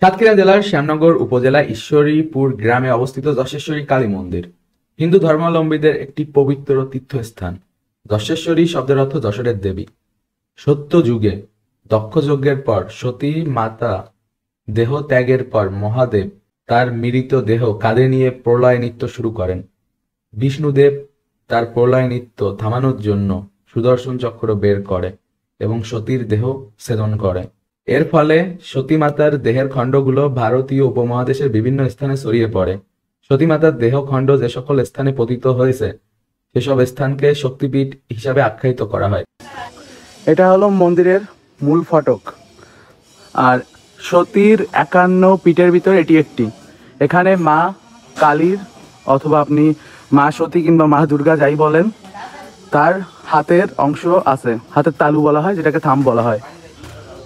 সাতক্ষীরা জেলার শ্যামনগর উপজেলা ঈশ্বরীপুর গ্রামে অবস্থিত যশেশ্বরী কালী মন্দির হিন্দু ধর্মাবলম্বীদের একটি পবিত্র তীর্থস্থান। যশেশ্বরী শব্দের অর্থ যশোরের দেবী। সত্য যুগে দক্ষ যজ্ঞের পর সতী মাতা দেহ ত্যাগের পর মহাদেব তার মৃত দেহ কাঁধে নিয়ে প্রলয় নৃত্য শুরু করেন। বিষ্ণুদেব তার প্রলয় নৃত্য থামানোর জন্য সুদর্শন চক্র বের করে এবং সতীর দেহ ছেদন করে। এর ফলে সতী মাতার দেহের খণ্ডগুলো ভারতীয় উপমহাদেশের বিভিন্ন স্থানে ছড়িয়ে পড়ে। সতী মাতার দেহ খণ্ড যে সকল স্থানে পতিত হয়েছে সেসব স্থানকে শক্তিপীঠ হিসাবে আখ্যায়িত করা হয়। এটা হলো মন্দিরের মূল ফটক। আর সতীর 51 পীঠের ভিতর এটি একটি। এখানে মা কালীর অথবা আপনি মা সতী কিংবা মা দুর্গা যাই বলেন, তার হাতের অংশ আছে, হাতের তালু বলা হয়, যেটাকে থাম বলা হয়।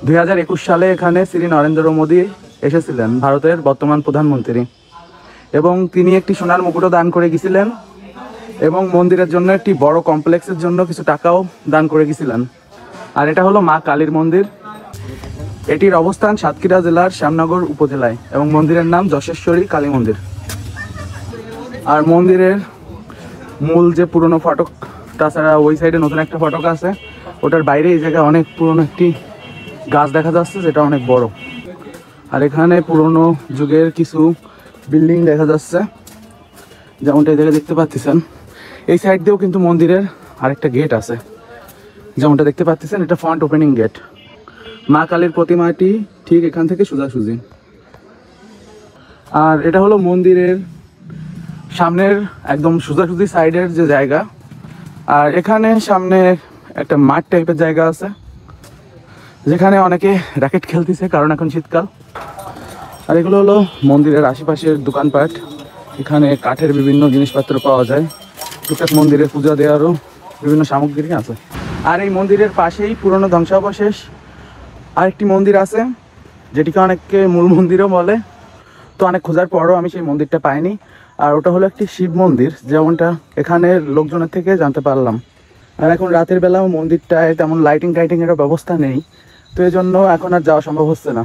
2021 সালে এখানে শ্রী নরেন্দ্র মোদী এসেছিলেন, ভারতের বর্তমান প্রধানমন্ত্রী, এবং তিনি একটি সোনার মুকুটও দান করে গেছিলেন এবং মন্দিরের জন্য একটি বড় কমপ্লেক্সের জন্য কিছু টাকাও দান করে গেছিলেন। আর এটা হলো মা কালীর মন্দির। এটির অবস্থান সাতক্ষীরা জেলার শ্যামনগর উপজেলায় এবং মন্দিরের নাম যশেশ্বরী কালী মন্দির। আর মন্দিরের মূল যে পুরনো ফটক, তাছাড়া ওই সাইডে নতুন একটা ফটক আছে, ওটার বাইরে এই জায়গায় অনেক পুরনো একটি গাছ দেখা যাচ্ছে যেটা অনেক বড়। আর এখানে পুরনো যুগের কিছু বিল্ডিং দেখা যাচ্ছে, যেমনটা এই জায়গায় দেখতে পাচ্ছেন। এই সাইড দিয়েও কিন্তু মন্দিরের আরেকটা গেট আছে, যেমনটা দেখতে পাচ্ছেন, এটা ফ্রন্ট ওপেনিং গেট। মা কালীর প্রতিমাটি ঠিক এখান থেকে সোজাসুজি। আর এটা হলো মন্দিরের সামনের একদম সোজাসুজি সাইডের যে জায়গা। আর এখানে সামনে একটা মাঠ টাইপের জায়গা আছে, যেখানে অনেকে র্যাকেট খেলতেছে, কারণ এখন শীতকাল। আর এগুলো হলো মন্দিরের আশেপাশের দোকানপাট। এখানে কাঠের বিভিন্ন জিনিসপত্র পাওয়া যায়, টুকটাক মন্দিরে পূজা দেওয়ারও বিভিন্ন সামগ্রী আছে। আর এই মন্দিরের পাশেই পুরনো ধ্বংসাবশেষ আরেকটি মন্দির আছে, যেটিকে অনেকে মূল মন্দিরও বলে। তো অনেক খোঁজার পরও আমি সেই মন্দিরটা পাইনি। আর ওটা হলো একটি শিব মন্দির, যেমনটা এখানের লোকজনের থেকে জানতে পারলাম। আর এখন রাতের বেলাও মন্দিরটায় তেমন লাইটিং টাইটিংয়ের ব্যবস্থা নেই, তো এই জন্য এখন আর যাওয়া সম্ভব হচ্ছে না।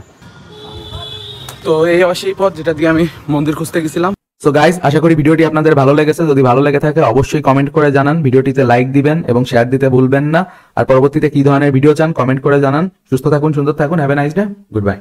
তো এই সেই পথ যেটা দিয়ে আমি মন্দির খুঁজতে গেছিলাম। সো গাইস, আশা করি ভিডিওটি আপনাদের ভালো লেগেছে। যদি ভালো লেগে থাকে অবশ্যই কমেন্ট করে জানান, ভিডিওটিতে লাইক দিবেন এবং শেয়ার দিতে ভুলবেন না। আর পরবর্তীতে কি ধরনের ভিডিও চান কমেন্ট করে জানান। সুস্থ থাকুন, সুন্দর থাকুন। Have a nice day. Good bye.